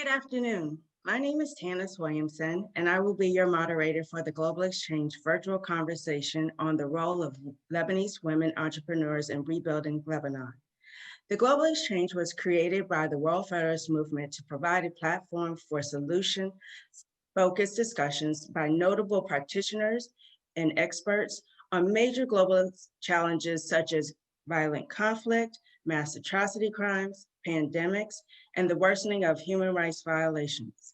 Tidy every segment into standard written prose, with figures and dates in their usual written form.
Good afternoon. My name is Tanis Williamson, and I will be your moderator for the Global Exchange virtual conversation on the role of Lebanese women entrepreneurs in rebuilding Lebanon. The Global Exchange was created by the World Federalist Movement to provide a platform for solution-focused discussions by notable practitioners and experts on major global challenges such as violent conflict, mass atrocity crimes, pandemics, and the worsening of human rights violations.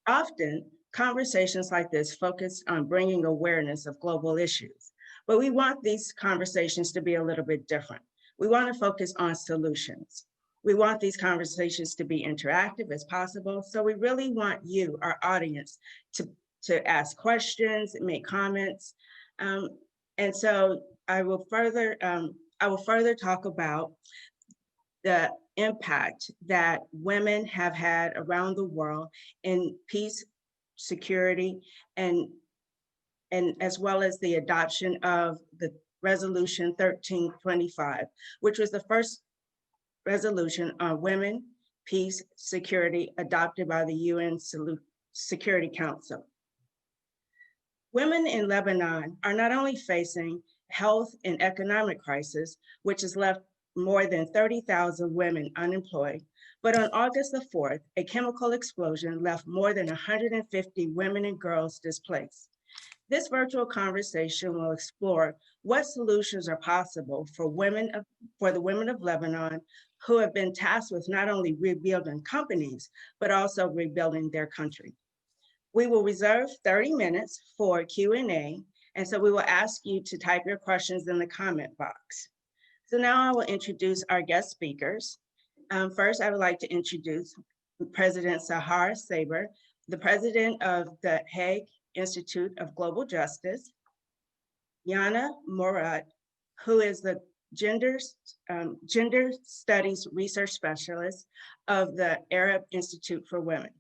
Often, conversations like this focus on bringing awareness of global issues, but we want these conversations to be a little bit different. We want to focus on solutions. We want these conversations to be interactive as possible, so we really want you, our audience, to ask questions, make comments, and so I will further talk about the impact that women have had around the world in peace, security, and as well as the adoption of the Resolution 1325, which was the first resolution on women, peace, security adopted by the UN Security Council. Women in Lebanon are not only facing health and economic crisis, which has left more than 30,000 women unemployed, but on August the 4th, a chemical explosion left more than 150 women and girls displaced. This virtual conversation will explore what solutions are possible for the women of Lebanon who have been tasked with not only rebuilding companies, but also rebuilding their country. We will reserve 30 minutes for Q&A, and so we will ask you to type your questions in the comment box. So now I will introduce our guest speakers. First, I would like to introduce President Sahar Saber, the president of the Hague Institute of Global Justice, Yana Morad, who is the Gender Studies Research Specialist of the Arab Institute for Women.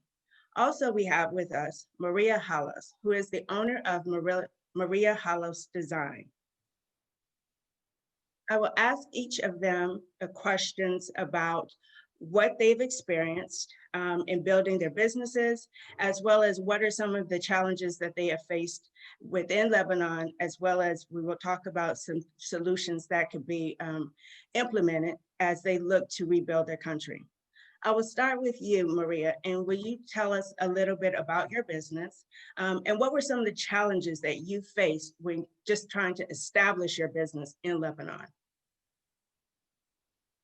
Also, we have with us Maria Halos, who is the owner of Maria Halos Design. I will ask each of them questions about what they've experienced in building their businesses, as well as what are some of the challenges that they have faced within Lebanon, as well as we will talk about some solutions that could be implemented as they look to rebuild their country. I will start with you, Maria, and will you tell us a little bit about your business and what were some of the challenges that you faced when just trying to establish your business in Lebanon?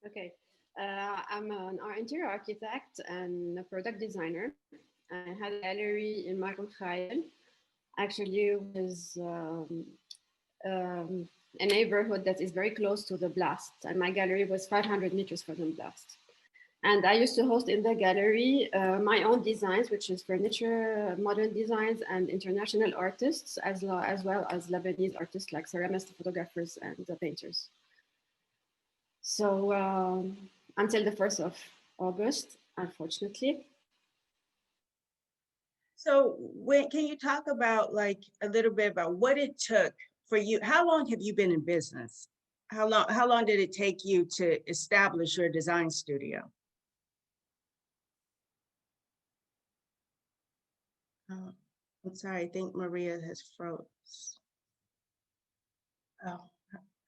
Okay, I'm an interior architect and a product designer. I had a gallery in Marul Khayel, actually was a neighborhood that is very close to the blast, and my gallery was 500 meters from the blast. And I used to host in the gallery my own designs, which is furniture, modern designs, and international artists, as well as Lebanese artists like ceramists, photographers, and painters. So until the 1st of August, unfortunately. So can you talk about a little bit about what it took for you? How long have you been in business? How long did it take you to establish your design studio? I'm sorry, I think Maria has froze. Oh,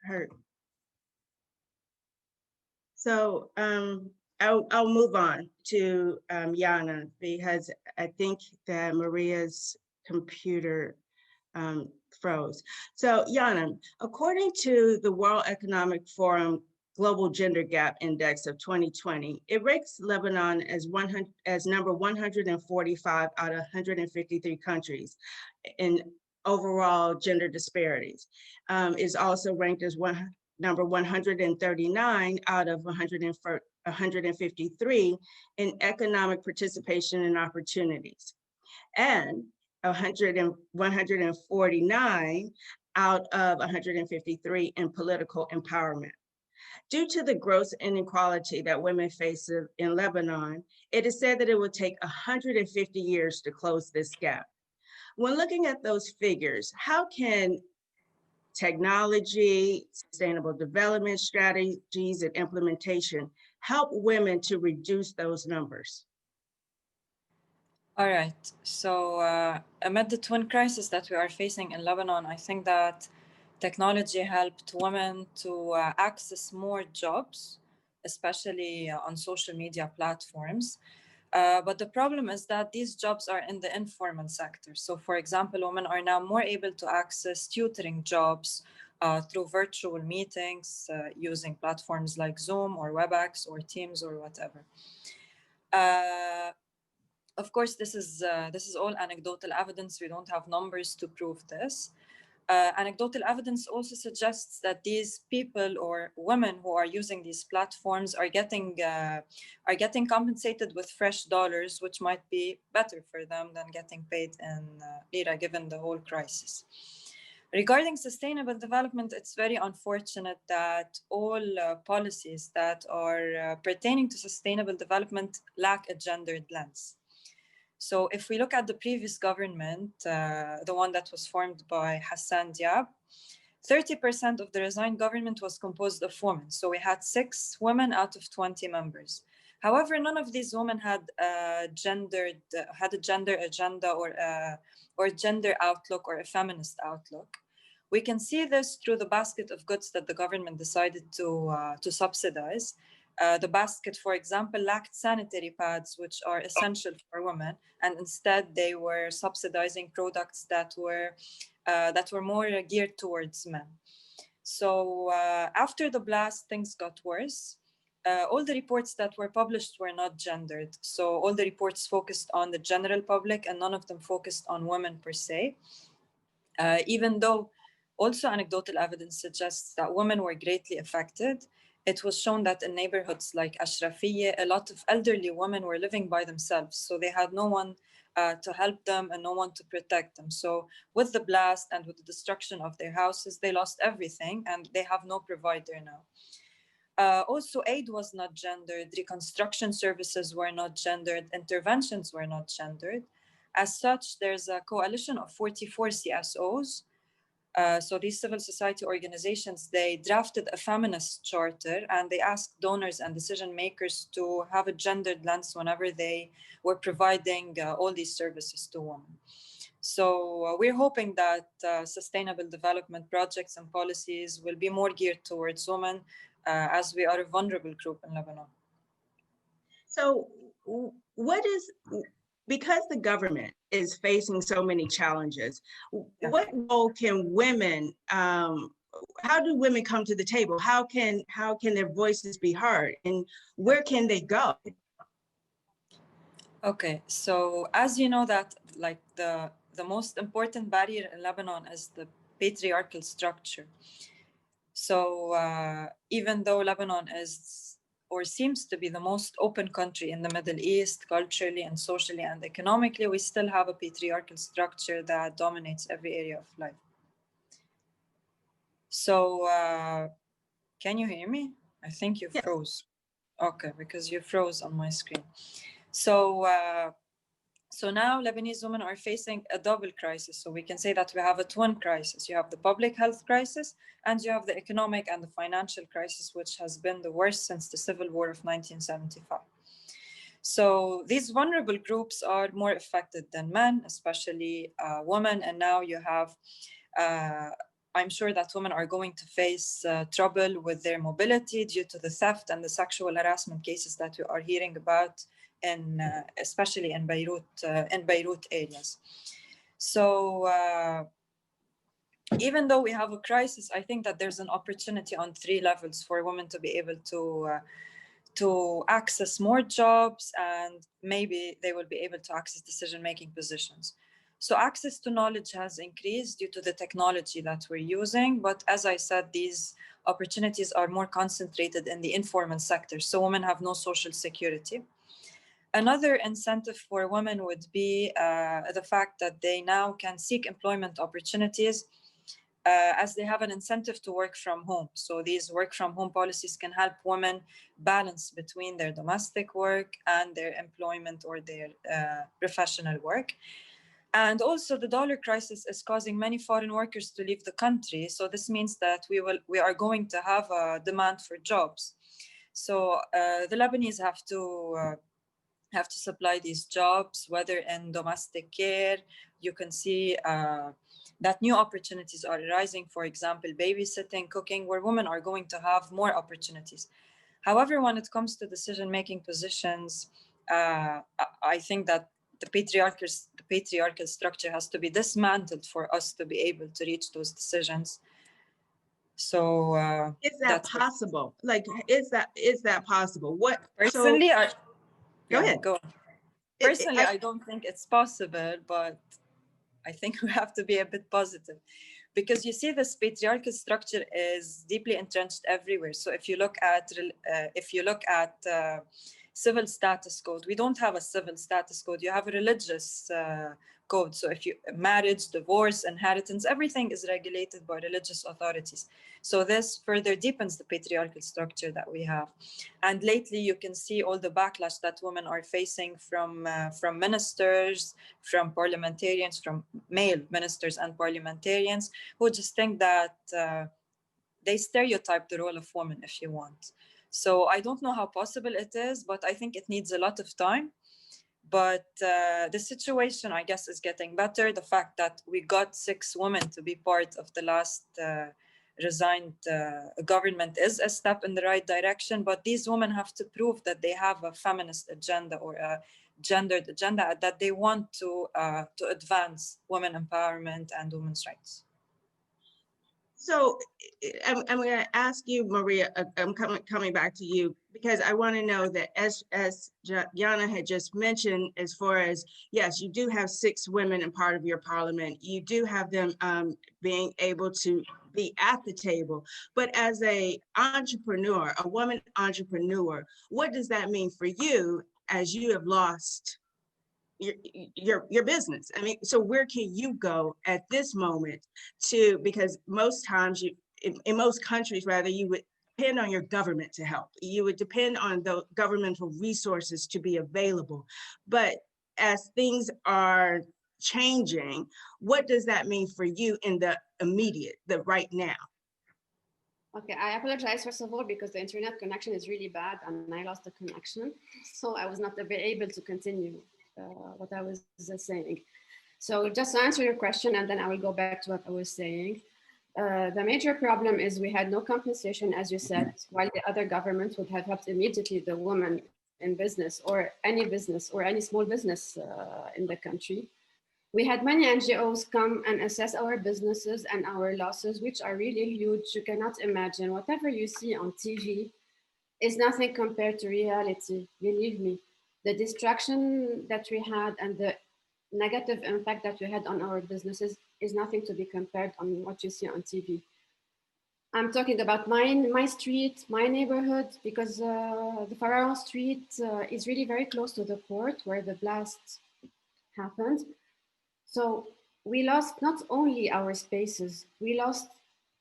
hurt. So I'll move on to Yana, because I think that Maria's computer froze. So Yana, according to the World Economic Forum Global Gender Gap Index of 2020, it ranks Lebanon as number 145 out of 153 countries in overall gender disparities. Is also ranked as number 139 out of 153 in economic participation and opportunities, and 149 out of 153 in political empowerment. Due to the gross inequality that women face in Lebanon, it is said that it would take 150 years to close this gap. When looking at those figures, how can technology, sustainable development strategies, and implementation help women to reduce those numbers? All right. So amid the twin crisis that we are facing in Lebanon, I think that technology helped women to access more jobs, especially on social media platforms. But the problem is that these jobs are in the informal sector. So, for example, women are now more able to access tutoring jobs through virtual meetings using platforms like Zoom or WebEx or Teams or whatever. Uh, of course, this is all anecdotal evidence. We don't have numbers to prove this. Anecdotal evidence also suggests that these people or women who are using these platforms are getting compensated with fresh dollars, which might be better for them than getting paid in lira, given the whole crisis. Regarding sustainable development, it's very unfortunate that all policies that are pertaining to sustainable development lack a gendered lens. So if we look at the previous government, the one that was formed by Hassan Diab, 30% of the resigned government was composed of women. So we had 6 women out of 20 members. However, none of these women had a gender agenda or gender outlook or a feminist outlook. We can see this through the basket of goods that the government decided to subsidize. The basket, for example, lacked sanitary pads, which are essential for women, and instead they were subsidizing products that were more geared towards men. So after the blast, things got worse. All the reports that were published were not gendered. So all the reports focused on the general public, and none of them focused on women per se. Even though also anecdotal evidence suggests that women were greatly affected, it was shown that in neighborhoods like Ashrafiyeh, a lot of elderly women were living by themselves. So they had no one to help them and no one to protect them. So with the blast and with the destruction of their houses, they lost everything and they have no provider now. Also, aid was not gendered, reconstruction services were not gendered, interventions were not gendered. As such, there's a coalition of 44 CSOs. So these civil society organizations, they drafted a feminist charter and they asked donors and decision makers to have a gendered lens whenever they were providing all these services to women. So we're hoping that sustainable development projects and policies will be more geared towards women as we are a vulnerable group in Lebanon. So because the government is facing so many challenges, what role can women, how do women come to the table? How can their voices be heard, and where can they go? Okay, so as you know that like the most important barrier in Lebanon is the patriarchal structure. So even though Lebanon is or seems to be the most open country in the Middle East, culturally and socially and economically, we still have a patriarchal structure that dominates every area of life. So can you hear me? I think you froze. Okay, because you froze on my screen. So now Lebanese women are facing a double crisis. So we can say that we have a twin crisis. You have the public health crisis and you have the economic and the financial crisis, which has been the worst since the civil war of 1975. So these vulnerable groups are more affected than men, especially women. And now you have, I'm sure that women are going to face trouble with their mobility due to the theft and the sexual harassment cases that we are hearing about, especially in Beirut areas. So even though we have a crisis, I think that there's an opportunity on 3 levels for women to be able to access more jobs, and maybe they will be able to access decision-making positions. So access to knowledge has increased due to the technology that we're using. But as I said, these opportunities are more concentrated in the informal sector. So women have no social security. Another incentive for women would be the fact that they now can seek employment opportunities as they have an incentive to work from home. So these work from home policies can help women balance between their domestic work and their employment or their professional work. And also the dollar crisis is causing many foreign workers to leave the country. So this means that we are going to have a demand for jobs. So the Lebanese have to have to supply these jobs, whether in domestic care. You can see that new opportunities are arising, for example, babysitting, cooking, where women are going to have more opportunities. However, when it comes to decision-making positions, I think that the patriarchal structure has to be dismantled for us to be able to reach those decisions. So is that possible? Like, is that possible? What personally, go ahead. Go on. Personally, I don't think it's possible, but I think we have to be a bit positive, because you see this patriarchal structure is deeply entrenched everywhere. So if you look at civil status code, we don't have a civil status code. You have a religious code. So if you marriage, divorce, inheritance, everything is regulated by religious authorities. So this further deepens the patriarchal structure that we have. And lately, you can see all the backlash that women are facing from ministers, from parliamentarians, from male ministers and parliamentarians, who just think that they stereotype the role of women, if you want. So I don't know how possible it is, but I think it needs a lot of time. But the situation, I guess, is getting better. The fact that we got 6 women to be part of the last resigned government is a step in the right direction. But these women have to prove that they have a feminist agenda or a gendered agenda, that they want to advance women empowerment and women's rights. So I'm going to ask you, Maria, I'm coming back to you, because I want to know that as Yana had just mentioned, as far as, yes, you do have 6 women in part of your parliament. You do have them being able to be at the table. But as a entrepreneur, a woman entrepreneur, what does that mean for you as you have lost your business? I mean, so where can you go at this moment to, because most times in most countries rather, you would depend on your government to help. You would depend on the governmental resources to be available. But as things are changing, what does that mean for you in the immediate, the right now? Okay, I apologize first of all, because the internet connection is really bad and I lost the connection. So I was not able to continue what I was saying. So just to answer your question, and then I will go back to what I was saying. The major problem is we had no compensation, as you said, while the other governments would have helped immediately the women in business or any small business in the country. We had many NGOs come and assess our businesses and our losses, which are really huge. You cannot imagine. Whatever you see on TV is nothing compared to reality, believe me. The distraction that we had and the negative impact that we had on our businesses is nothing to be compared on what you see on TV. I'm talking about my street, my neighborhood, because the Pharaoh Street is really very close to the port where the blast happened. So we lost not only our spaces, we lost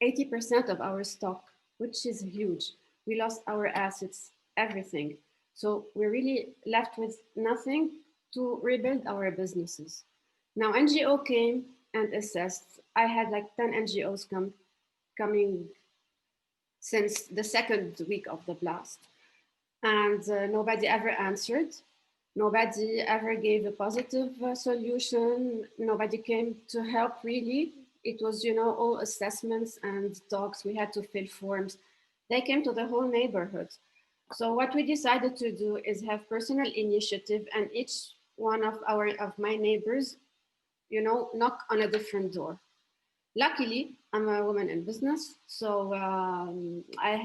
80% of our stock, which is huge. We lost our assets, everything. So we're really left with nothing to rebuild our businesses. Now NGO came and assessed. I had like 10 NGOs coming since the second week of the blast. And nobody ever answered. Nobody ever gave a positive solution. Nobody came to help really. It was, all assessments and talks. We had to fill forms. They came to the whole neighborhood. So what we decided to do is have personal initiative, and each one of my neighbors, knock on a different door. Luckily, I'm a woman in business, so I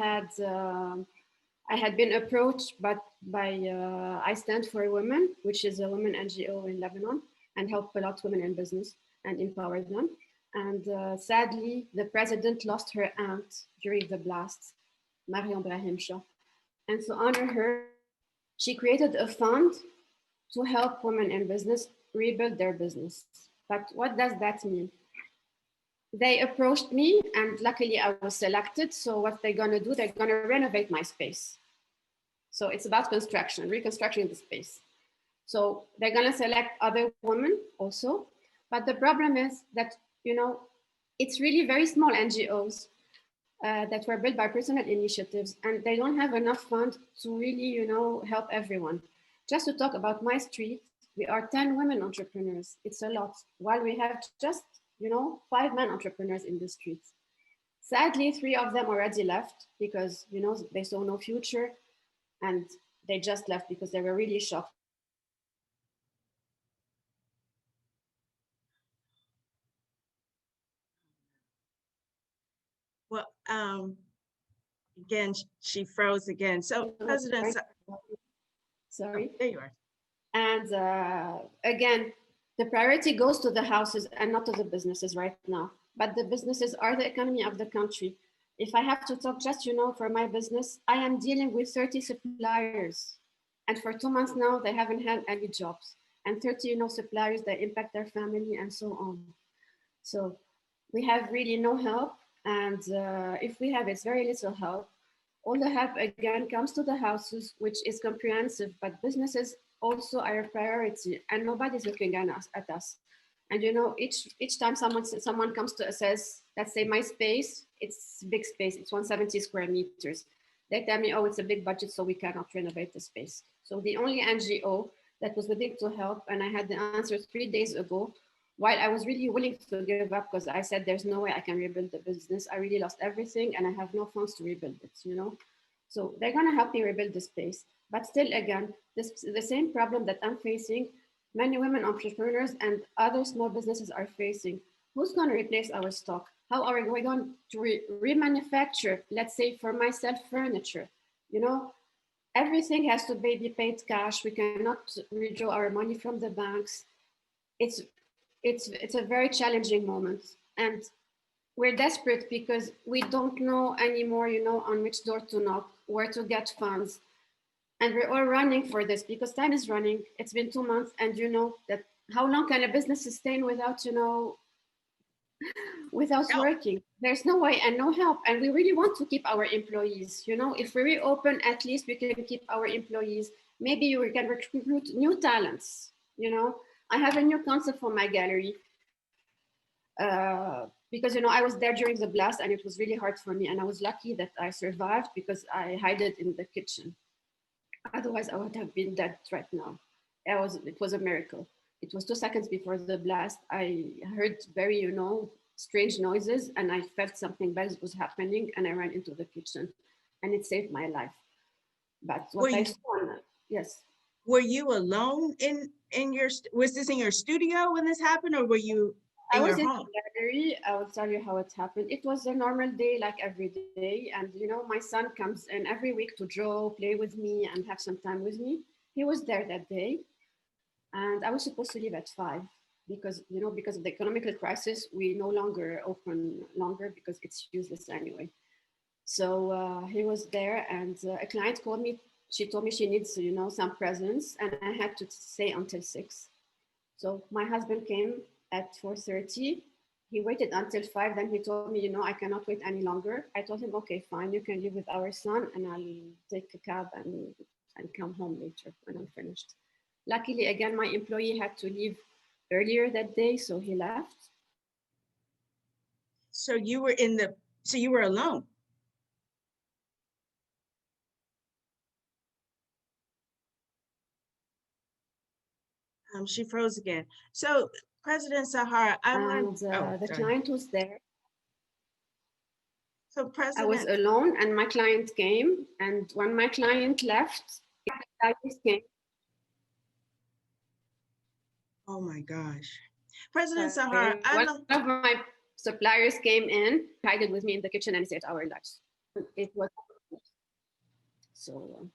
had been approached by I Stand for Women, which is a women NGO in Lebanon, and help a lot of women in business and empower them. And sadly, the president lost her aunt during the blast, Mariam Brahim Shah. And to honor her, she created a fund to help women in business rebuild their business. But what does that mean? They approached me, and luckily I was selected. So what they're gonna do, they're gonna renovate my space. So it's about construction, reconstructing the space. So they're gonna select other women also. But the problem is that, it's really very small NGOs that were built by personal initiatives, and they don't have enough funds to really, help everyone. Just to talk about my street, we are 10 women entrepreneurs. It's a lot, while we have just, 5 men entrepreneurs in the streets. Sadly, 3 of them already left because, they saw no future, and they just left because they were really shocked. Well, again, she froze again. So President, Sorry. Oh, there you are. And again, the priority goes to the houses and not to the businesses right now. But the businesses are the economy of the country. If I have to talk just, for my business, I am dealing with 30 suppliers. And for 2 months now, they haven't had any jobs. And 30, suppliers that impact their family and so on. So we have really no help. And if we have, it's very little help. All the help again comes to the houses, which is comprehensive, but businesses also are a priority, and nobody's looking at us. And each time someone comes to assess, let's say my space, it's big space, it's 170 square meters. They tell me, oh, it's a big budget, so we cannot renovate the space. So the only NGO that was willing to help, and I had the answer 3 days ago, while I was really willing to give up because I said there's no way I can rebuild the business. I really lost everything and I have no funds to rebuild it, So they're gonna help me rebuild the space. But still, again, the same problem that I'm facing, many women entrepreneurs and other small businesses are facing. Who's gonna replace our stock? How are we going to remanufacture, let's say for myself, furniture? Everything has to be paid cash. We cannot withdraw our money from the banks. It's a very challenging moment, and we're desperate because we don't know anymore, on which door to knock, where to get funds, and we're all running for this because time is running. It's been 2 months, and that how long can a business sustain without working? There's no way and no help, and we really want to keep our employees. If we reopen, at least we can keep our employees. Maybe we can recruit new talents. I have a new concept for my gallery because I was there during the blast and it was really hard for me, and I was lucky that I survived because I hid it in the kitchen. Otherwise, I would have been dead right now. It was a miracle. It was 2 seconds before the blast. I heard very strange noises, and I felt something bad was happening, and I ran into the kitchen, and it saved my life. But what I saw, yes. Were you alone in your, was this in your studio when this happened, or were you in your home? I was in the gallery. I will tell you how it happened. It was a normal day, like every day. And, my son comes in every week to draw, play with me, and have some time with me. He was there that day. And I was supposed to leave at 5 because, because of the economical crisis, we no longer open longer because it's useless anyway. So he was there, and a client called me. She told me she needs, some presents, and I had to stay until 6. So my husband came at 4:30. He waited until 5. Then he told me, I cannot wait any longer. I told him, okay, fine, you can live with our son, and I'll take a cab and come home later when I'm finished. Luckily, again, my employee had to leave earlier that day, so he left. So you were alone. She froze again. So President Sahar, the client was there. So President, I was alone, and my client came, and when my client left, I came. Oh my gosh. President Sahar, one of my suppliers came in, hid with me in the kitchen, and saved our lives. It was so.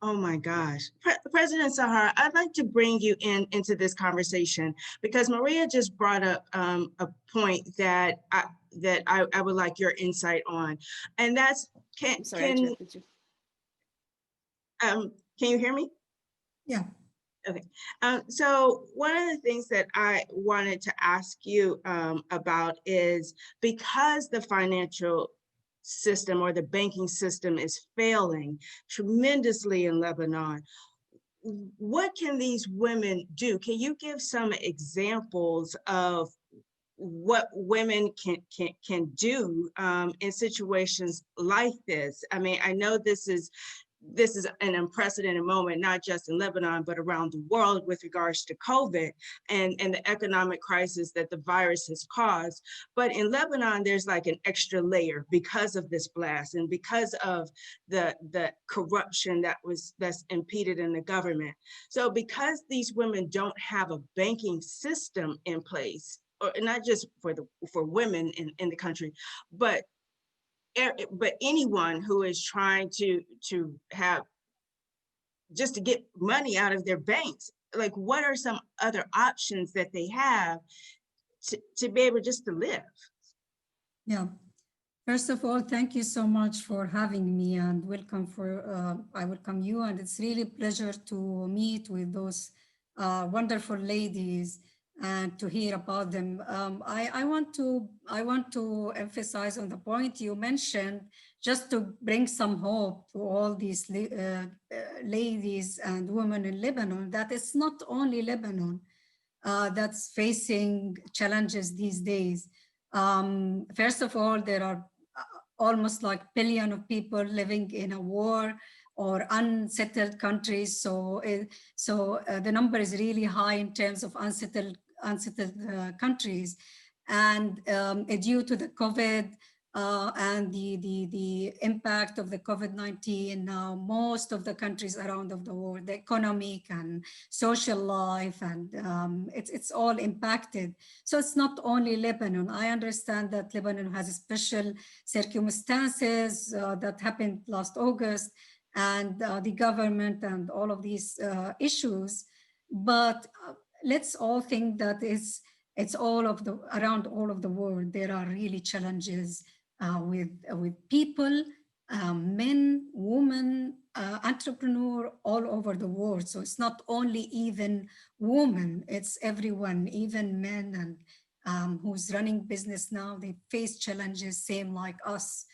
Oh my gosh. President Sahar, I'd like to bring you into this conversation because Maria just brought up a point that I would like your insight on, and that's can you hear me? Yeah. Okay. So one of the things that I wanted to ask you about is, because the financial system or the banking system is failing tremendously in Lebanon, what can these women do? Can you give some examples of what women can do in situations like this? I mean, I know this is this is an unprecedented moment, not just in Lebanon, but around the world with regards to COVID and the economic crisis that the virus has caused. But in Lebanon, there's like an extra layer because of this blast and because of the corruption that's impeded in the government. So because these women don't have a banking system in place, or not just for women in the country, but anyone who is trying to have just to get money out of their banks, like what are some other options that they have to be able just to live? Yeah. First of all, thank you so much for having me and welcome I welcome you, and it's really a pleasure to meet with those wonderful ladies and to hear about them. I want to emphasize on the point you mentioned, just to bring some hope to all these ladies and women in Lebanon, that it's not only Lebanon that's facing challenges these days. First of all, there are almost like 1 billion of people living in a war or unsettled countries. So the number is really high in terms of unsettled countries. And due to the COVID and the impact of the COVID-19, now most of the countries around the world, the economic and social life, and it's all impacted. So it's not only Lebanon. I understand that Lebanon has special circumstances that happened last August, and the government and all of these issues. But let's all think that it's around all of the world. There are really challenges with people, men, women, entrepreneur all over the world. So it's not only even women, it's everyone, even men and who's running business now, they face challenges same like us.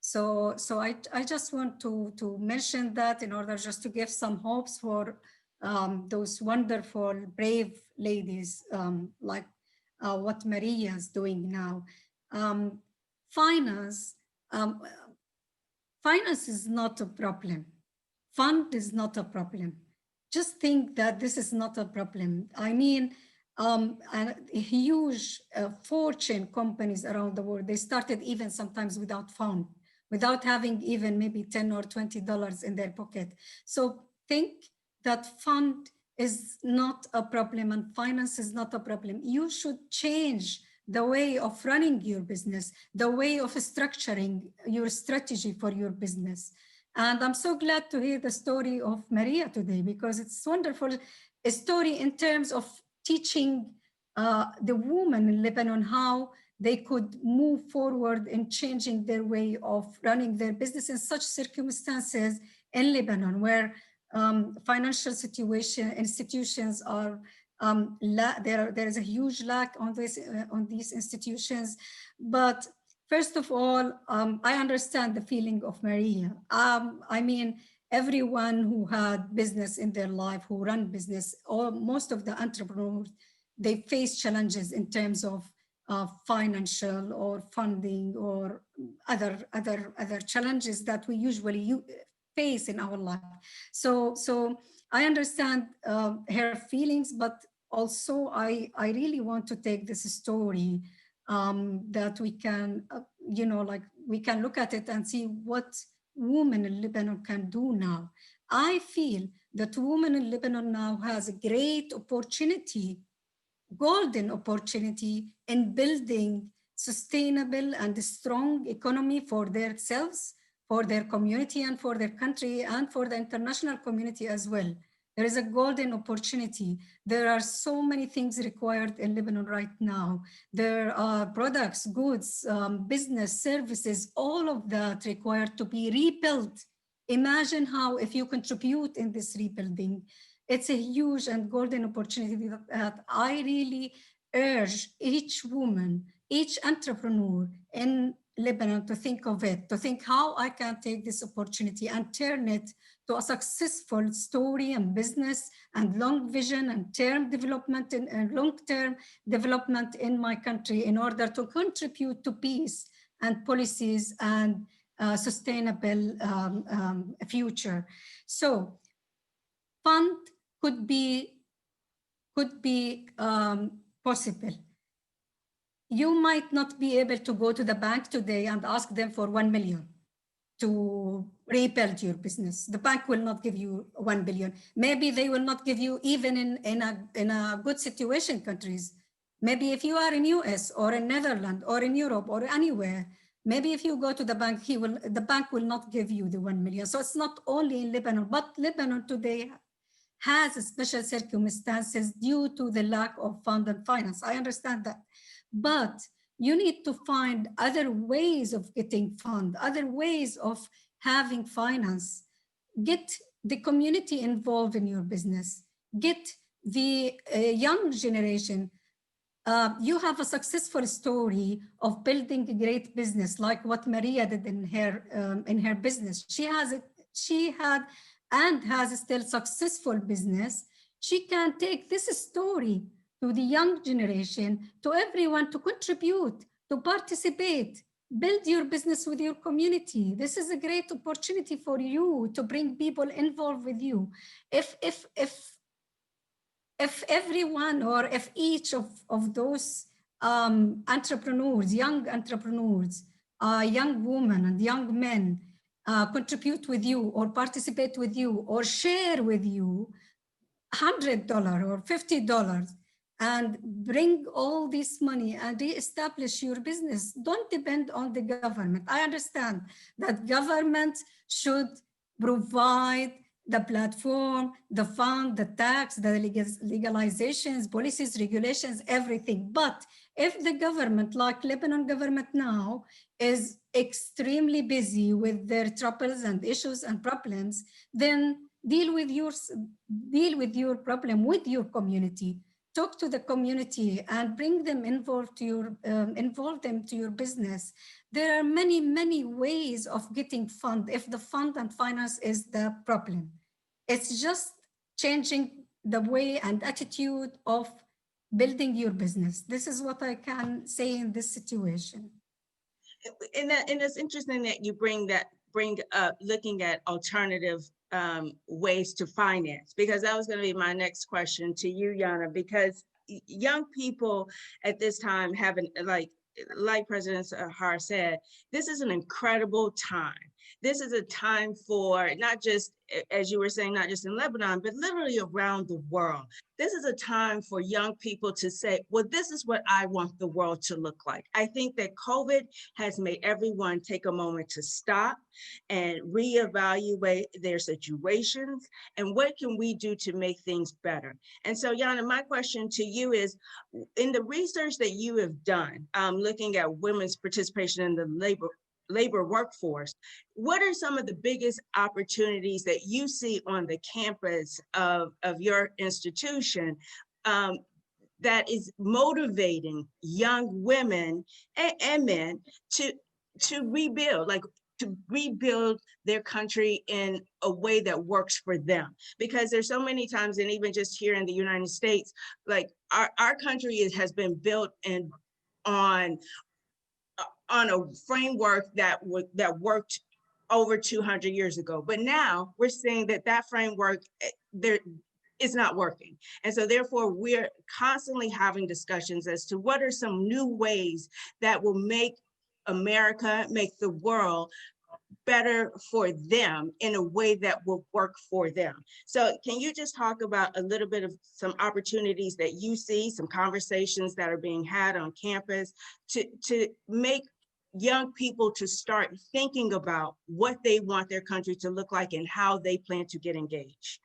So I just want to mention that in order just to give some hopes for those wonderful, brave ladies like what Maria is doing now. Finance is not a problem. Fund is not a problem. Just think that this is not a problem. I mean, huge fortune companies around the world, they started even sometimes without fund, without having even maybe $10 or $20 in their pocket. So think that fund is not a problem and finance is not a problem. You should change the way of running your business, the way of structuring your strategy for your business. And I'm so glad to hear the story of Maria today, because it's wonderful, a story in terms of teaching the women in Lebanon how they could move forward in changing their way of running their business in such circumstances in Lebanon, where financial institutions are there is a huge lack on these institutions. But first of all, I understand the feeling of Maria. I mean, everyone who had business in their life, who run business, or most of the entrepreneurs, they face challenges in terms of financial or funding or other challenges that we usually face in our life. So I understand her feelings, but also I really want to take this story that we can, we can look at it and see what women in Lebanon can do now. I feel that women in Lebanon now has a great opportunity, golden opportunity in building sustainable and strong economy for themselves, for their community and for their country and for the international community as well. There is a golden opportunity. There are so many things required in Lebanon right now. There are products, goods, business, services, all of that required to be rebuilt. Imagine how, if you contribute in this rebuilding, it's a huge and golden opportunity that I really urge each woman, each entrepreneur in Lebanon to think of it, to think how I can take this opportunity and turn it to a successful story and business and long vision and term development and long-term development in my country in order to contribute to peace and policies and sustainable future. So fund could be possible. You might not be able to go to the bank today and ask them for 1 million to rebuild your business. The bank will not give you 1 billion. Maybe they will not give you even in a good situation countries. Maybe if you are in US or in Netherlands or in Europe or anywhere, maybe if you go to the bank, the bank will not give you the 1 million. So it's not only in Lebanon, but Lebanon today has special circumstances due to the lack of fund and finance. I understand that. But you need to find other ways of getting fund, other ways of having finance. Get the community involved in your business. Get the young generation. You have a successful story of building a great business, like what Maria did in her business. She had and has still successful business. She can take this story to the young generation, to everyone, to contribute, to participate, build your business with your community. This is a great opportunity for you to bring people involved with you. If everyone, or if each of those entrepreneurs, young entrepreneurs, young women and young men contribute with you or participate with you or share with you $100 or $50 and bring all this money and reestablish your business, don't depend on the government. I understand that government should provide the platform, the fund, the tax, the legalizations, policies, regulations, everything. But if the government, like Lebanon government now, is extremely busy with their troubles and issues and problems, then deal with your problem with your community. Talk to the community and bring them involved to your involve them to your business. There are many ways of getting fund if the fund and finance is the problem. It's just changing the way and attitude of building your business. This is what I can say in this situation. And it's interesting that you bring up looking at alternative ways to finance, because that was going to be my next question to you, Yana, because young people at this time having, like President Har said, this is an incredible time. This is a time for not just, as you were saying, not just in Lebanon, but literally around the world. This is a time for young people to say, well, this is what I want the world to look like. I think that COVID has made everyone take a moment to stop and reevaluate their situations and what can we do to make things better. And so, Yana, my question to you is, in the research that you have done, looking at women's participation in the labor workforce, what are some of the biggest opportunities that you see on the campus of your institution that is motivating young women and men to rebuild, to rebuild their country in a way that works for them? Because there's so many times, and even just here in the United States, like our country has been built on a framework that worked over 200 years ago. But now we're seeing that framework is not working. And so therefore we're constantly having discussions as to what are some new ways that will make America, make the world better for them in a way that will work for them. So can you just talk about a little bit of some opportunities that you see, some conversations that are being had on campus to make young people to start thinking about what they want their country to look like and how they plan to get engaged?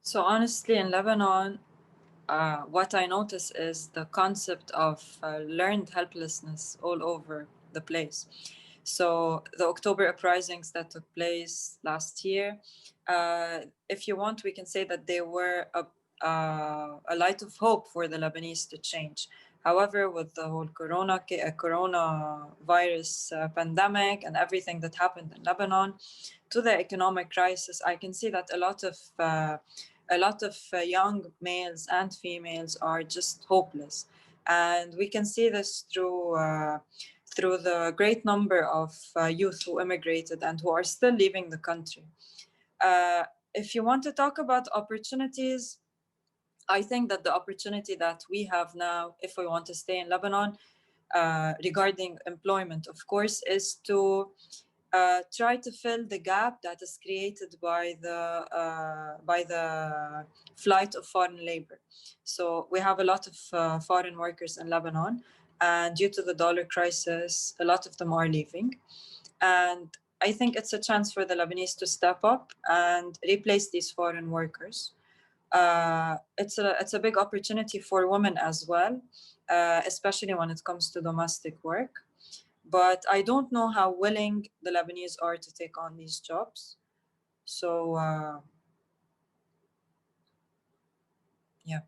So honestly, in Lebanon, what I notice is the concept of learned helplessness all over the place. So the October uprisings that took place last year, if you want, we can say that they were a light of hope for the Lebanese to change. However, with the whole coronavirus pandemic and everything that happened in Lebanon, to the economic crisis, I can see that a lot of young males and females are just hopeless. And we can see this through the great number of youth who immigrated and who are still leaving the country. If you want to talk about opportunities, I think that the opportunity that we have now, if we want to stay in Lebanon, regarding employment, of course, is to try to fill the gap that is created by the flight of foreign labor. So we have a lot of foreign workers in Lebanon, and due to the dollar crisis, a lot of them are leaving. And I think it's a chance for the Lebanese to step up and replace these foreign workers. It's a big opportunity for women as well, especially when it comes to domestic work. But I don't know how willing the Lebanese are to take on these jobs. So, yeah.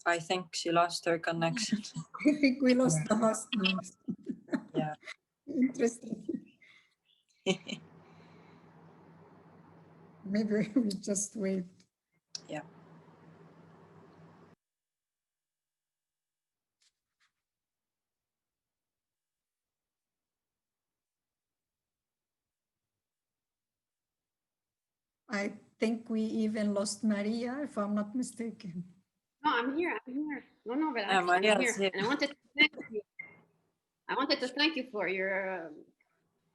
I think she lost her connection. I think we lost the host now. Yeah. Interesting. Maybe we just wait. Yeah. I think we even lost Maria, if I'm not mistaken. No, I'm here. No, but Yeah, actually, I'm Maria's here. here. And I wanted to thank you. I wanted to thank you for your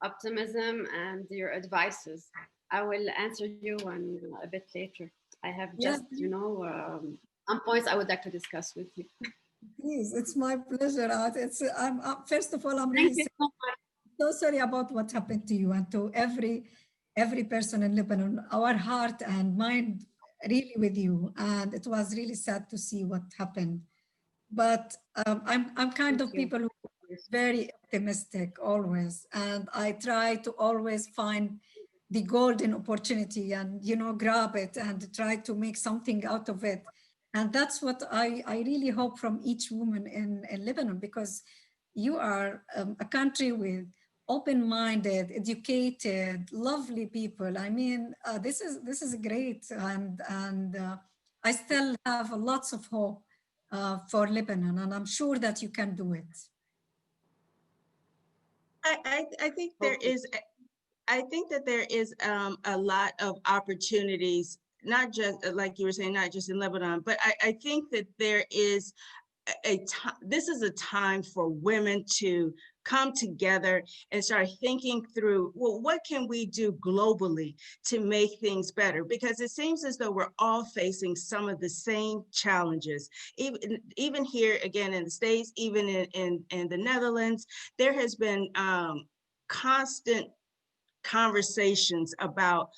optimism and your advices. I will answer you one a bit later. I have just, some points I would like to discuss with you. Please, it's my pleasure. I'm first of all, I'm Thank really you so much. so sorry about what happened to you and to every person in Lebanon. Our heart and mind really with you, and it was really sad to see what happened. But I'm kind of people who are very optimistic always, and I try to always find the golden opportunity and grab it and try to make something out of it. And that's what I really hope from each woman in Lebanon, because you are a country with open-minded, educated, lovely people. I mean, this is great, and I still have lots of hope for Lebanon, and I'm sure that you can do it. I think there is. I think that there is a lot of opportunities, not just like you were saying, not just in Lebanon, but I think that there is this is a time for women to come together and start thinking through, well, what can we do globally to make things better? Because it seems as though we're all facing some of the same challenges. Even here, again, in the States, even in the Netherlands, there has been constant conversations about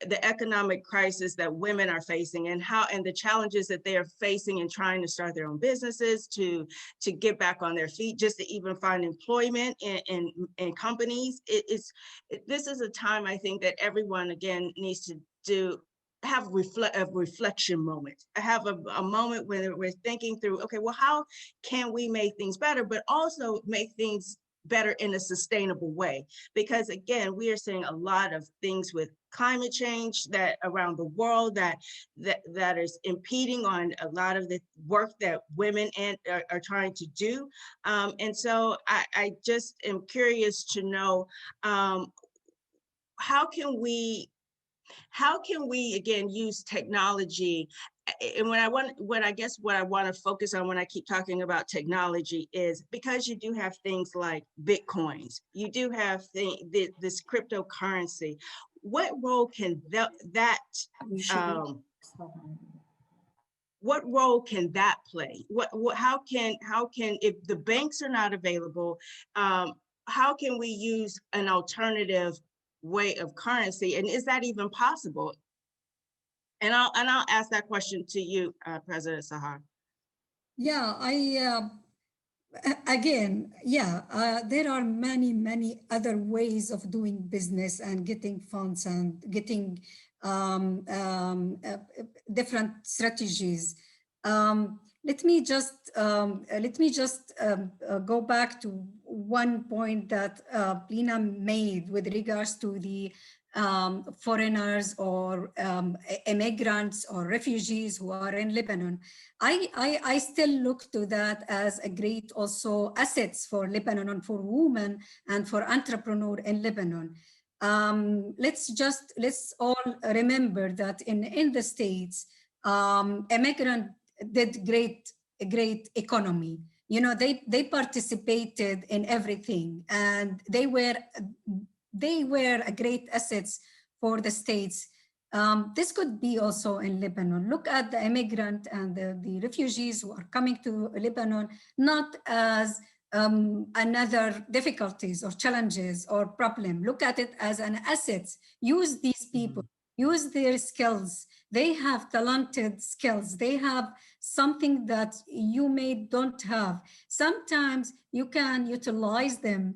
the economic crisis that women are facing and the challenges that they are facing in trying to start their own businesses, to get back on their feet, just to even find employment in companies. This is a time, I think, that everyone again needs to have a reflection moment. Have a moment when we're thinking through, okay, well, how can we make things better, but also make things better in a sustainable way? Because again, we are seeing a lot of things with climate change that around the world that is impeding on a lot of the work that women are trying to do. And so I just am curious to know, how can we again use technology? And what I want to focus on when I keep talking about technology is, because you do have things like Bitcoins, you do have this cryptocurrency. What role can what role can that play? How can, if the banks are not available, how can we use an alternative way of currency? And is that even possible? And I'll ask that question to you, President Sahar. Yeah, again, there are many other ways of doing business and getting funds and getting different strategies. let me just go back to one point that Lina made with regards to the foreigners or immigrants or refugees who are in Lebanon. I still look to that as a great also assets for Lebanon and for women and for entrepreneurs in Lebanon. Let's all remember that in the States, immigrant did great economy. You know, they participated in everything, and they were a great assets for the States. This could be also in Lebanon. Look at the immigrant and the refugees who are coming to Lebanon, not as another difficulties or challenges or problem. Look at it as an asset. Use these people, use their skills. They have talented skills. They have something that you don't have. Sometimes you can utilize them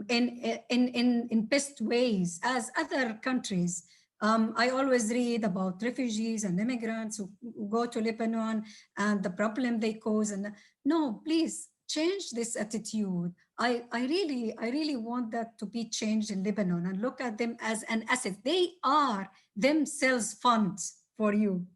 in best ways as other countries. I always read about refugees and immigrants who go to Lebanon and the problem they cause. And no, please change this attitude. I really want that to be changed in Lebanon, and look at them as an asset. They are themselves funds for you.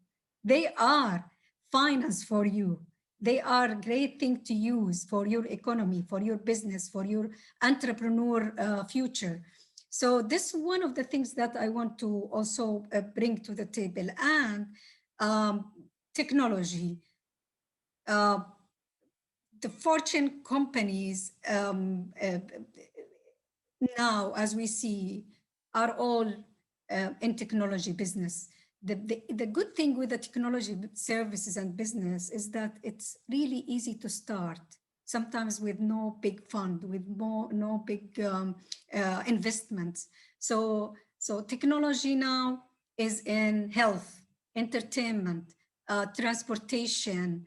They are finance for you. They are a great thing to use for your economy, for your business, for your entrepreneur future. So this is one of the things that I want to also bring to the table. And technology. The Fortune companies now, as we see, are all in technology business. The good thing with the technology services and business is that it's really easy to start, sometimes with no big fund, with no big investments. So technology now is in health, entertainment, transportation,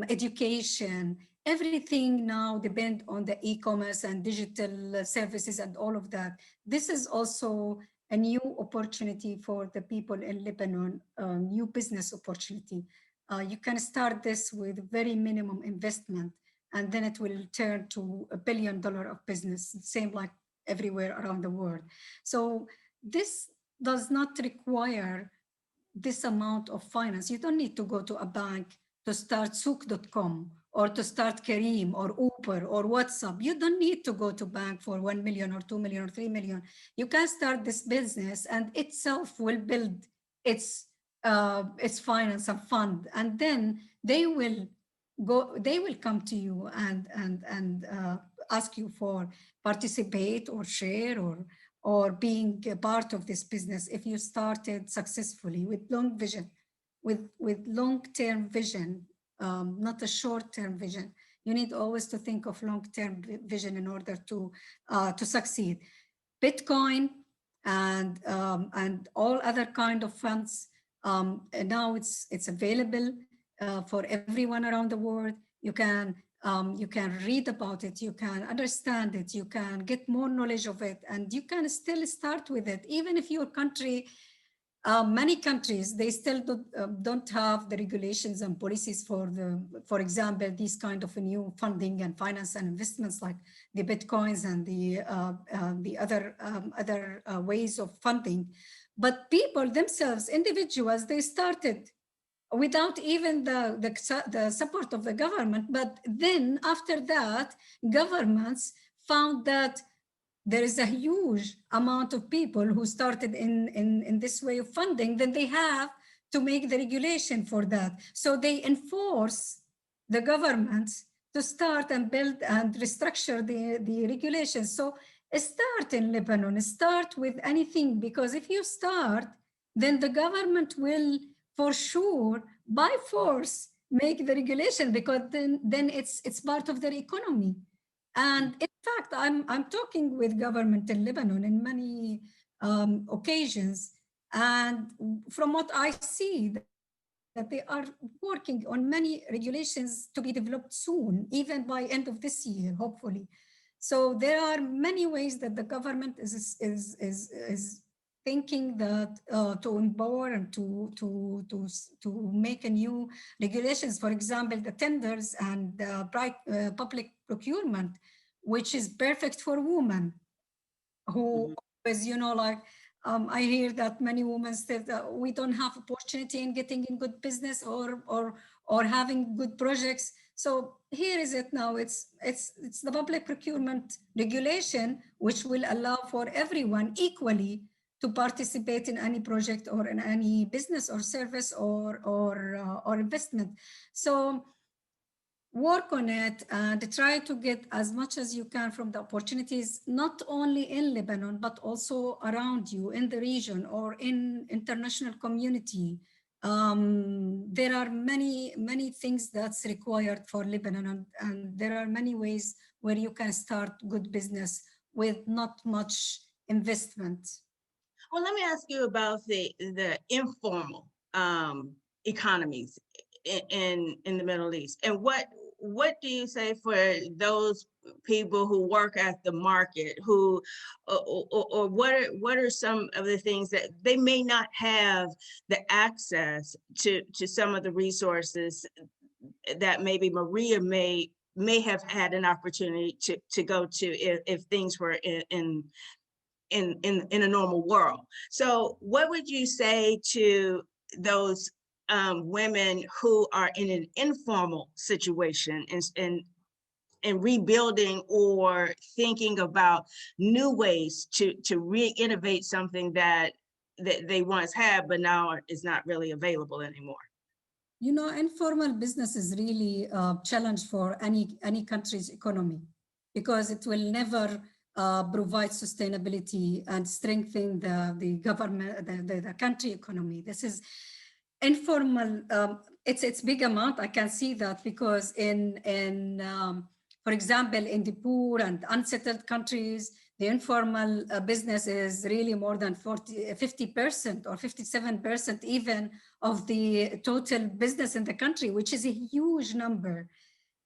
education. Everything now depends on the e-commerce and digital services and all of that. This is also a new opportunity for the people in Lebanon, new business opportunity. You can start this with very minimum investment, and then it will turn to $1 billion of business, same like everywhere around the world. So this does not require this amount of finance. You don't need to go to a bank to start souk.com or to start Kareem or Uber or WhatsApp. You don't need to go to bank for 1 million or 2 million or 3 million. You can start this business and itself will build its finance and fund, and then they will come to you and ask you for participate or share or being a part of this business if you started successfully with long vision, with long-term vision, not a short-term vision. You need always to think of long-term vision in order to succeed. Bitcoin and all other kind of funds, now it's available for everyone around the world. You can read about it, you can understand it, you can get more knowledge of it, and you can still start with it. Even if your country, many countries, they still don't have the regulations and policies for example, these kind of new funding and finance and investments like the Bitcoins and the other ways of funding. But people themselves, individuals, they started without even the support of the government. But then after that, governments found that there is a huge amount of people who started in this way of funding, then they have to make the regulation for that. So they enforce the governments to start and build and restructure the regulations. So start in Lebanon, start with anything, because if you start, then the government will for sure by force make the regulation, because then it's part of their economy. And in fact, I'm talking with government in Lebanon in many occasions, and from what I see, that they are working on many regulations to be developed soon, even by end of this year, hopefully. So there are many ways that the government is thinking that to empower and to make a new regulations, for example, the tenders and public procurement, which is perfect for women who always, like, I hear that many women say that we don't have opportunity in getting in good business or having good projects. So here is it now. It's the public procurement regulation, which will allow for everyone equally to participate in any project or in any business or service or investment. So work on it and try to get as much as you can from the opportunities, not only in Lebanon, but also around you in the region or in international community. There are many things that's required for Lebanon, and there are many ways where you can start good business with not much investment. Well, let me ask you about the informal economies in the Middle East, and what do you say for those people who work at the market, who or what are some of the things that they may not have the access to some of the resources that maybe Maria may have had an opportunity to go to if things were in a normal world. So what would you say to those women who are in an informal situation and rebuilding or thinking about new ways to re-innovate something that they once had, but now is not really available anymore? Informal business is really a challenge for any country's economy, because it will never provide sustainability and strengthen the government, the country economy. This is informal. It's big amount. I can see that because for example, in the poor and unsettled countries, the informal business is really more than 50% or 57% even of the total business in the country, which is a huge number.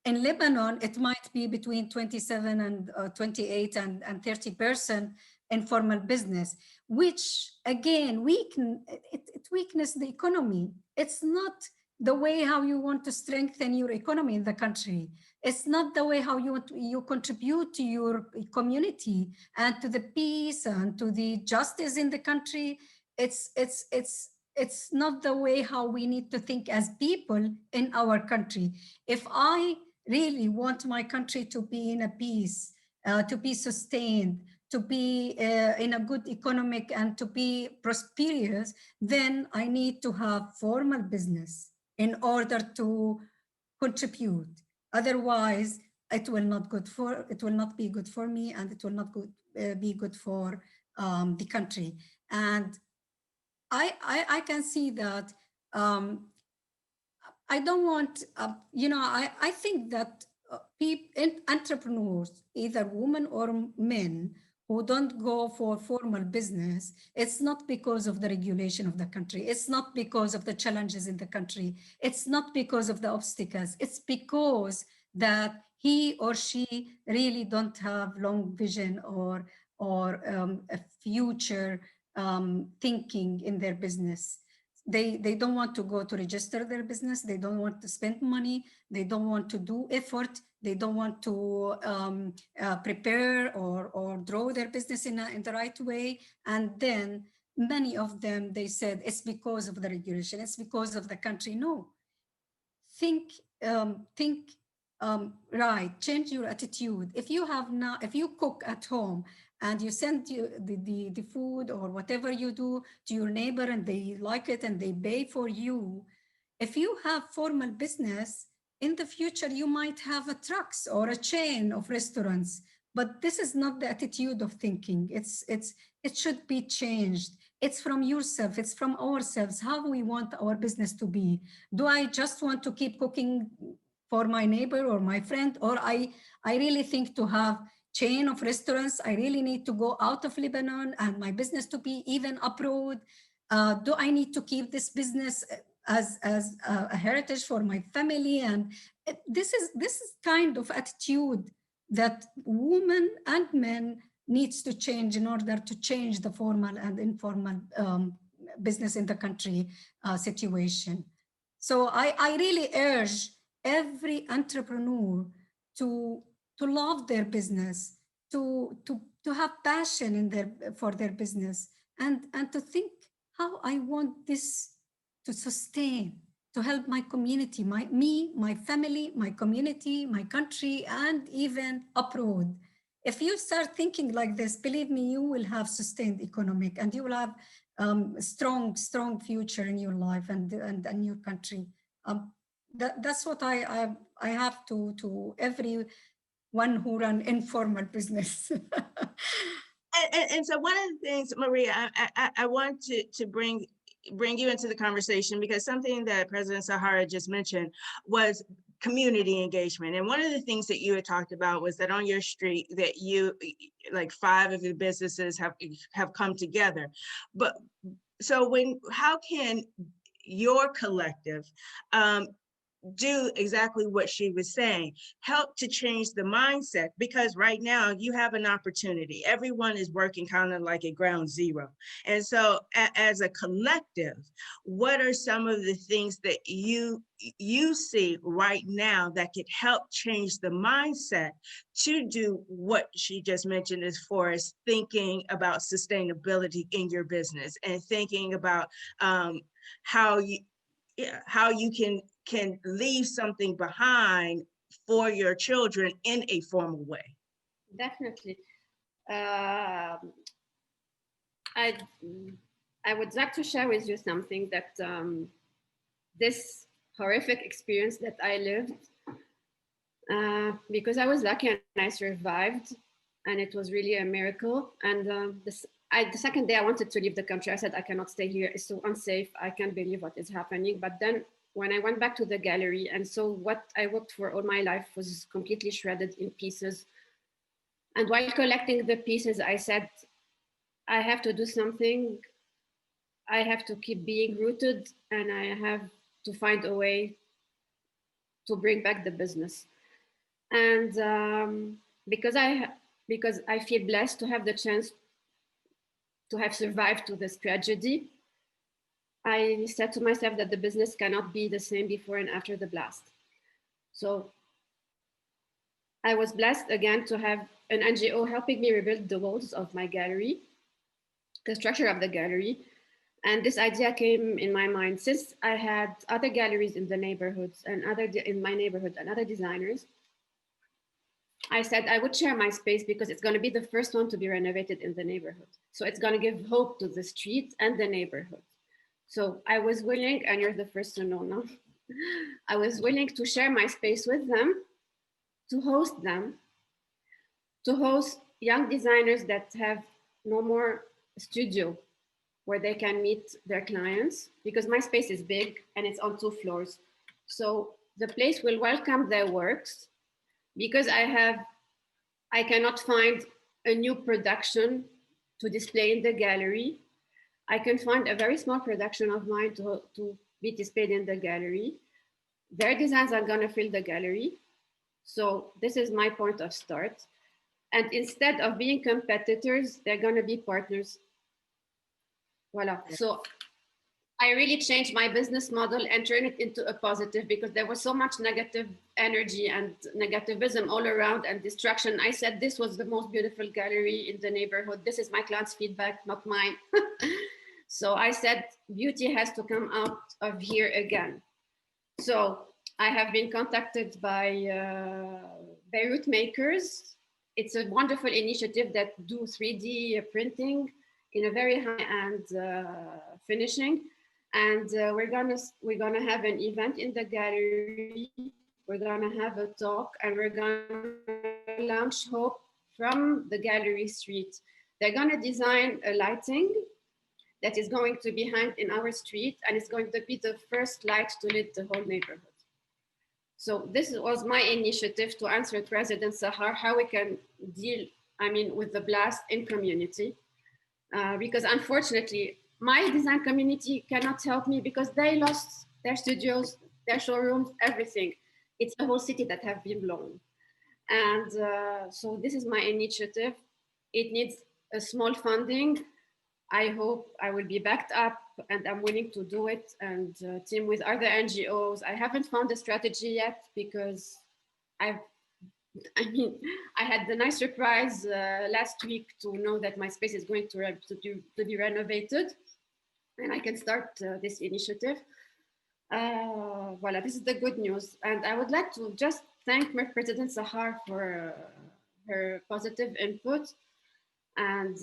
In Lebanon, it might be between 27 and 28 and 30% informal business, which again, it weakens the economy. It's not the way how you want to strengthen your economy in the country. It's not the way how you contribute to your community and to the peace and to the justice in the country. It's not the way how we need to think as people in our country. If I really want my country to be in a peace, to be sustained, to be in a good economic and to be prosperous, then I need to have formal business in order to contribute. Otherwise, it will not be good for me, and it will not be good for the country. And I can see that I don't want, I think that entrepreneurs, either women or men, who don't go for formal business, it's not because of the regulation of the country. It's not because of the challenges in the country. It's not because of the obstacles. It's because that he or she really don't have long vision or a future thinking in their business. They don't want to go to register their business. They don't want to spend money. They don't want to do effort. They don't want to prepare or draw their business in the right way. And then many of them, they said, it's because of the regulation. It's because of the country. No, think right, change your attitude. If you cook at home and you send the food or whatever you do to your neighbor and they like it and they pay for you, if you have formal business, in the future you might have a trucks or a chain of restaurants. But this is not the attitude of thinking. It should be changed. It's from yourself, it's from ourselves, how we want our business to be. Do I just want to keep cooking for my neighbor or my friend, or I really think to have chain of restaurants, I really need to go out of Lebanon and my business to be even abroad? Do I need to keep this business as a heritage for my family? And this is kind of attitude that women and men needs to change in order to change the formal and informal business in the country situation. So I really urge every entrepreneur to love their business, to have passion for their business, and to think how I want this to sustain, to help my community, my family, my community, my country, and even abroad. If you start thinking like this, believe me, you will have sustained economic, and you will have strong future in your life and your country. That's what I have to everyone who run informal business. And so one of the things, Maria, I want to bring you into the conversation, because something that President Sahara just mentioned was community engagement. And one of the things that you had talked about was that on your street that you, like 5 of the businesses have come together. But so how can your collective do exactly what she was saying, help to change the mindset? Because right now you have an opportunity. Everyone is working kind of like at ground zero. And so as a collective, what are some of the things that you see right now that could help change the mindset to do what she just mentioned, as far as thinking about sustainability in your business and thinking about how you can leave something behind for your children in a formal way? Definitely. I would like to share with you something that this horrific experience that I lived, because I was lucky and I survived, and it was really a miracle. And the second day I wanted to leave the country. I said, I cannot stay here. It's so unsafe. I can't believe what is happening. But then when I went back to the gallery and saw what I worked for all my life was completely shredded in pieces. And while collecting the pieces, I said, I have to do something. I have to keep being rooted, and I have to find a way to bring back the business. And because I feel blessed to have the chance to have survived to this tragedy, I said to myself that the business cannot be the same before and after the blast. So I was blessed again to have an NGO helping me rebuild the walls of my gallery, the structure of the gallery. And this idea came in my mind since I had other galleries in the neighborhoods and in my neighborhood and other designers. I said I would share my space because it's going to be the first one to be renovated in the neighborhood. So it's going to give hope to the street and the neighborhood. So I was willing, and you're the first to know now, I was willing to share my space with them, to host young designers that have no more studio where they can meet their clients, because my space is big and it's on 2 floors. So the place will welcome their works, because I cannot find a new production to display in the gallery. I can find a very small production of mine to be displayed in the gallery. Their designs are gonna fill the gallery. So this is my point of start. And instead of being competitors, they're gonna be partners. Voila. So I really changed my business model and turned it into a positive, because there was so much negative energy and negativism all around and destruction. I said, this was the most beautiful gallery in the neighborhood. This is my client's feedback, not mine. So I said, beauty has to come out of here again. So I have been contacted by Beirut makers. It's a wonderful initiative that do 3D printing in a very high-end finishing. And we're gonna have an event in the gallery. We're gonna have a talk, and we're gonna launch Hope from the gallery street. They're gonna design a lighting that is going to be hung in our street, and it's going to be the first light to lit the whole neighborhood. So this was my initiative to answer President Sahar, how we can deal, with the blast in community. Because unfortunately, my design community cannot help me because they lost their studios, their showrooms, everything. It's the whole city that have been blown. And so this is my initiative. It needs a small funding. I hope I will be backed up and I'm willing to do it and team with other NGOs. I haven't found a strategy yet because I mean, I had the nice surprise last week to know that my space is going to be renovated and I can start this initiative. Voila, this is the good news. And I would like to just thank President Sahar for her positive input and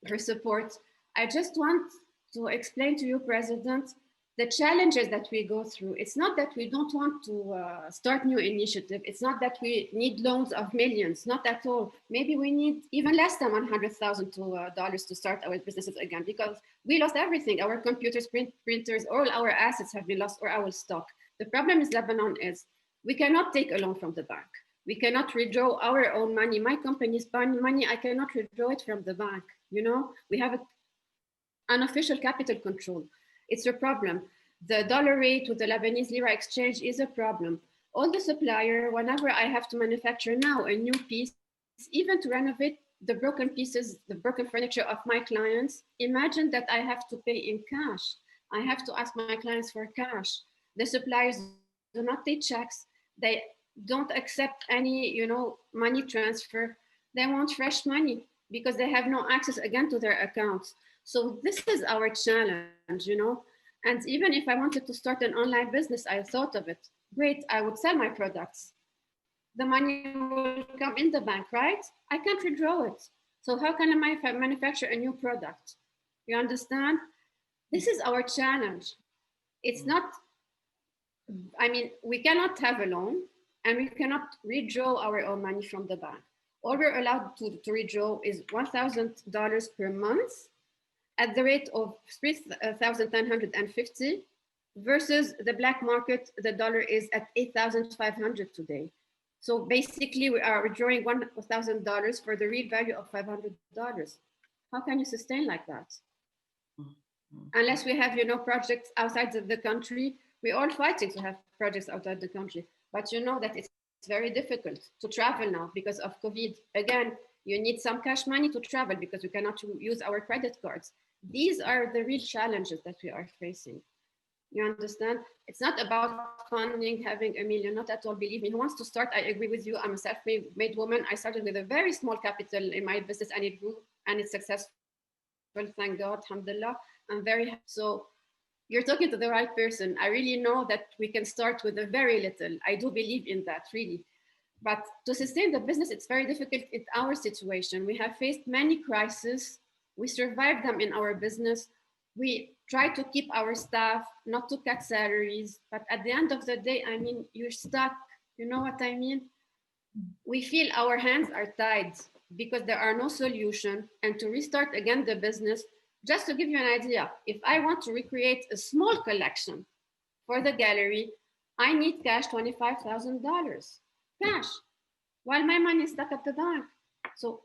her support. I just want to explain to you, President, the challenges that we go through. It's not that we don't want to start new initiative. It's not that we need loans of millions, not at all. Maybe we need even less than $100,000 to start our businesses again, because we lost everything. Our computers, printers, all our assets have been lost, or our stock. The problem in Lebanon is we cannot take a loan from the bank. We cannot withdraw our own money. My company's buying money, I cannot withdraw it from the bank. You know, we have an unofficial capital control. It's a problem. The dollar rate with the Lebanese lira exchange is a problem. All the supplier, whenever I have to manufacture now a new piece, even to renovate the broken pieces, the broken furniture of my clients, imagine that I have to pay in cash. I have to ask my clients for cash. The suppliers do not take checks. They don't accept any, you know, money transfer. They want fresh money because they have no access again to their accounts. So this is our challenge, you know. And even if I wanted to start an online business, I thought of it. Great, I would sell my products. The money will come in the bank, right? I can't withdraw it. So how can I manufacture a new product? You understand? This is our challenge. It's not, I mean, we cannot have a loan and we cannot withdraw our own money from the bank. All we're allowed to withdraw is $1,000 per month at the rate of 3,950 versus the black market, the dollar is at 8,500 today. So basically we are withdrawing $1,000 for the real value of $500. How can you sustain like that? Unless we have, you know, projects outside of the country. We're all fighting to have projects outside the country, but you know that it's very difficult to travel now because of COVID. Again, you need some cash money to travel because we cannot use our credit cards. These are the real challenges that we are facing. You understand? It's not about funding, having $1 million, not at all. Believe me, who wants to start, I agree with you. I'm a self-made woman. I started with a very small capital in my business and it grew and it's successful. Thank God, alhamdulillah. I'm very happy. So you're talking to the right person. I really know that we can start with a very little. I do believe in that, really. But to sustain the business, it's very difficult in our situation. We have faced many crises. We survived them in our business. We try to keep our staff, not to cut salaries. But at the end of the day, I mean, you're stuck. You know what I mean? We feel our hands are tied because there are no solution. And to restart again the business, just to give you an idea, if I want to recreate a small collection for the gallery, I need cash, $25,000 cash, while my money is stuck at the bank. So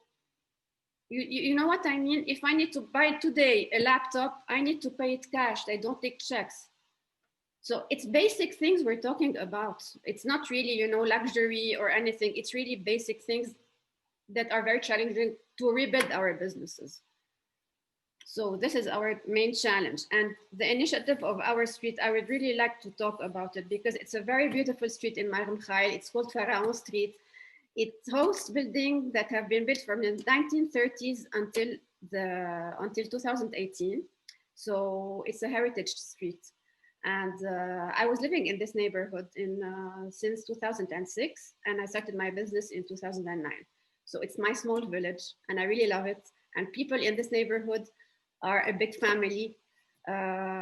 you know what I mean? If I need to buy today a laptop, I need to pay it cash. They don't take checks. So it's basic things we're talking about. It's not really, you know, luxury or anything. It's really basic things that are very challenging to rebuild our businesses. So this is our main challenge. And the initiative of our street, I would really like to talk about it because it's a very beautiful street in Mar Mikhail. It's called Pharaon Street. It hosts buildings that have been built from the 1930s until 2018. So it's a heritage street. And I was living in this neighborhood since 2006, and I started my business in 2009. So it's my small village, and I really love it. And people in this neighborhood are a big family.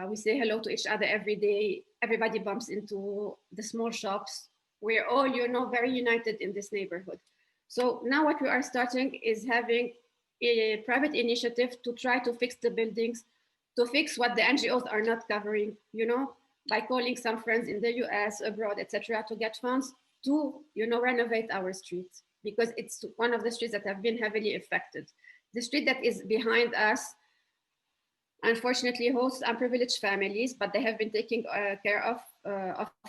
We say hello to each other every day. Everybody bumps into the small shops. We're all, you know, very united in this neighborhood. So now what we are starting is having a private initiative to try to fix the buildings, to fix what the NGOs are not covering, you know, by calling some friends in the US, abroad, etc., to get funds to, you know, renovate our streets, because it's one of the streets that have been heavily affected. The street that is behind us, unfortunately, hosts unprivileged families, but they have been taking care of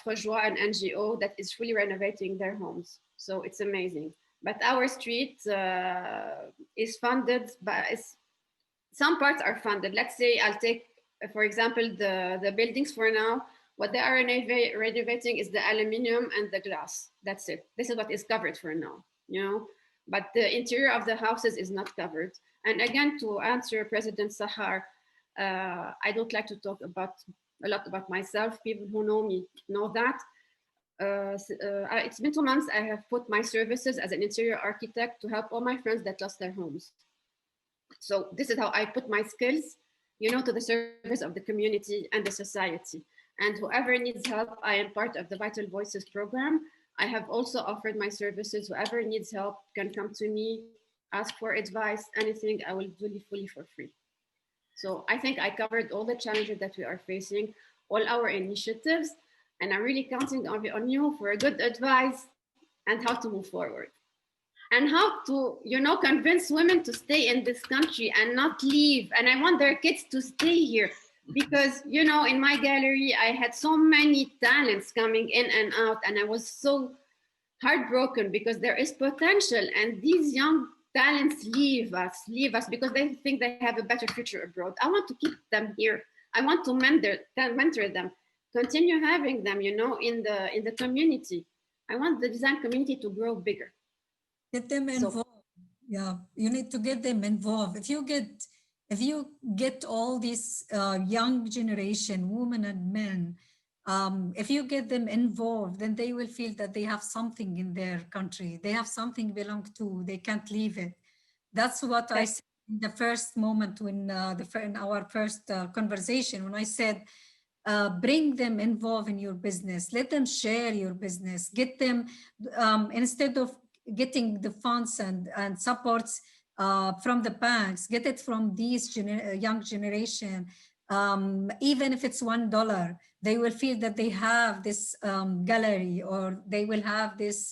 Fajwa, an NGO that is fully renovating their homes. So it's amazing. But our street is funded by, some parts are funded. Let's say I'll take, for example, the buildings for now. What they are renovating is the aluminum and the glass. That's it. This is what is covered for now, you know. But the interior of the houses is not covered. And again, to answer President Sahar, I don't like to talk a lot about myself. People who know me know that. It's been 2 months. I have put my services as an interior architect to help all my friends that lost their homes. So this is how I put my skills, you know, to the service of the community and the society. And whoever needs help, I am part of the Vital Voices program. I have also offered my services. Whoever needs help can come to me, ask for advice, anything, I will do it fully for free. So I think I covered all the challenges that we are facing, all our initiatives, and I'm really counting on you for a good advice and how to move forward. And how to, you know, convince women to stay in this country and not leave. And I want their kids to stay here because, you know, in my gallery, I had so many talents coming in and out, and I was so heartbroken because there is potential, and these young talents leave us because they think they have a better future abroad. I want to keep them here. I want to mentor them, continue having them, you know, in the community. I want the design community to grow bigger. Get them involved. Yeah, you need to get them involved. If you get all these young generation, women and men, if you get them involved, then they will feel that they have something in their country. They have something belong to. They can't leave it. That's what I said in the first moment when in our first conversation, when I said, bring them involved in your business. Let them share your business. Get them, instead of getting the funds and supports from the banks, get it from these young generation. Even if it's $1, they will feel that they have this gallery, or they will have this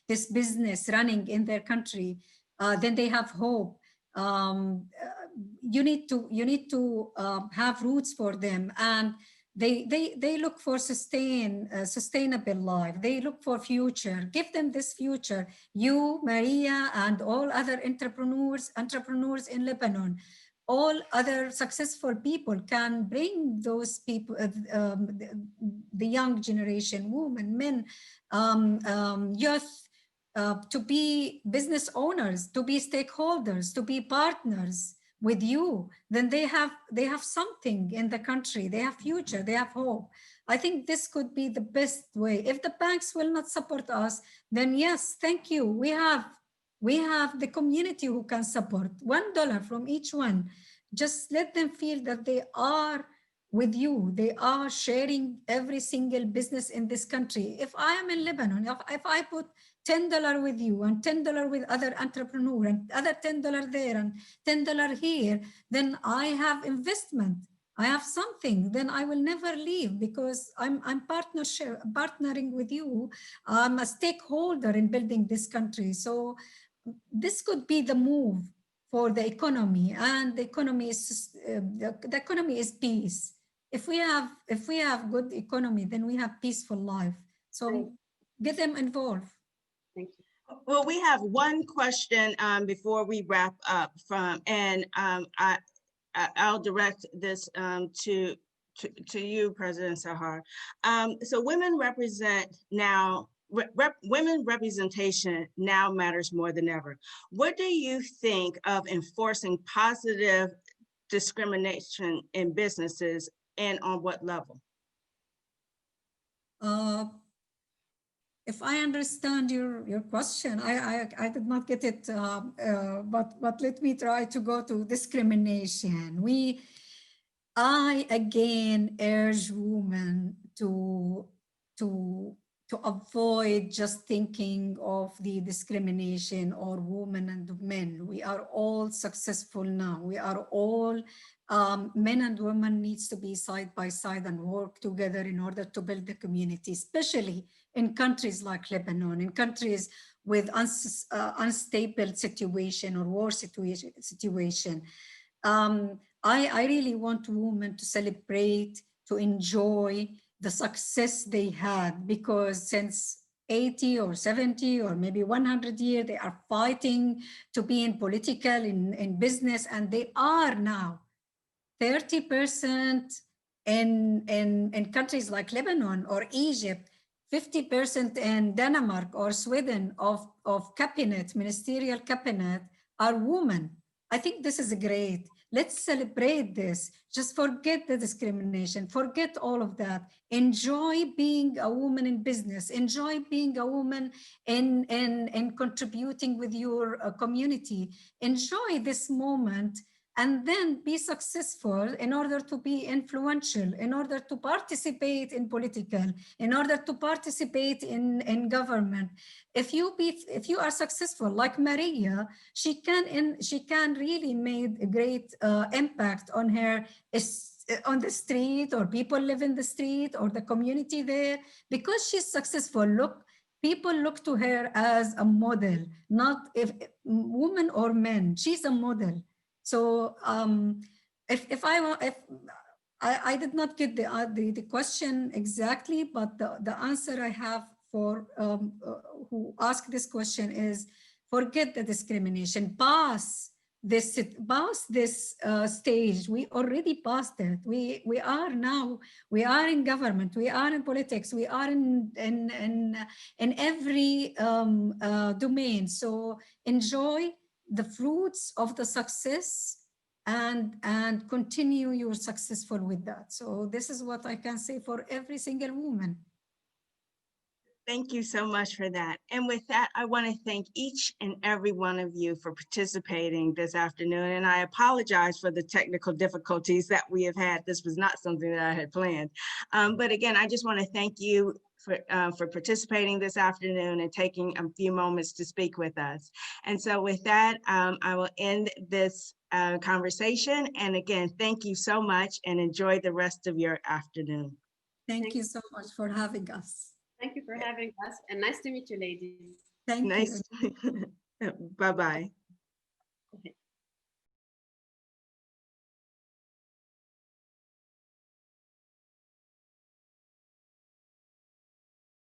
this business running in their country. Then they have hope. You need to have roots for them, and they look for sustainable life. They look for future. Give them this future. You, Maria, and all other entrepreneurs in Lebanon, all other successful people can bring those people, the young generation, women, men, youth, to be business owners, to be stakeholders, to be partners with you. Then they have something in the country. They have future, they have hope. I think this could be the best way. If the banks will not support us, then yes, thank you. We have the community who can support. $1 from each one. Just let them feel that they are with you. They are sharing every single business in this country. If I am in Lebanon, if I put $10 with you and $10 with other entrepreneur and other $10 there and $10 here, then I have investment. I have something. Then I will never leave because I'm partnering with you. I'm a stakeholder in building this country. So this could be the move for the economy, and the economy is peace. If we have good economy, then we have peaceful life. So get them involved. Thank you. Well, we have one question before we wrap up I'll direct this to you, President Sahar. So women representation now matters more than ever. What do you think of enforcing positive discrimination in businesses, and on what level? If I understand your question, I did not get it, but let me try to go to discrimination. I again urge women to avoid just thinking of the discrimination or women and men. We are all successful now. We are all, men and women needs to be side by side and work together in order to build the community, especially in countries like Lebanon, in countries with unstable situation or war situation. I really want women to celebrate, to enjoy the success they had, because since 80 or 70 or maybe 100 years. They are fighting to be in political, in business, and they are now 30% in countries like Lebanon or Egypt, 50% in Denmark or Sweden of cabinet, ministerial cabinet are women. I think this is great. Let's celebrate this. Just forget the discrimination, forget all of that. Enjoy being a woman in business, enjoy being a woman in contributing with your community. Enjoy this moment and then be successful in order to be influential, in order to participate in political, in order to participate in government. If you are successful, like Maria, she can really make a great impact on her on the street, or people live in the street, or the community there, because she's successful. People look to her as a model, not if women or men. She's a model. So if I did not get the question exactly, but the answer I have for who asked this question is, forget the discrimination, pass this stage. We already passed it. We are now, we are in government, we are in politics, we are in every domain. So enjoy the fruits of the success and continue your successful with that. So this is what I can say for every single woman. Thank you so much for that. And with that, I want to thank each and every one of you for participating this afternoon. And I apologize for the technical difficulties that we have had. This was not something that I had planned. But again, I just want to thank you for participating this afternoon and taking a few moments to speak with us. And so with that, I will end this conversation. And again, thank you so much and enjoy the rest of your afternoon. Thank you so much for having us. Thank you for having us, and nice to meet you, ladies. Thank you. Bye-bye. Okay.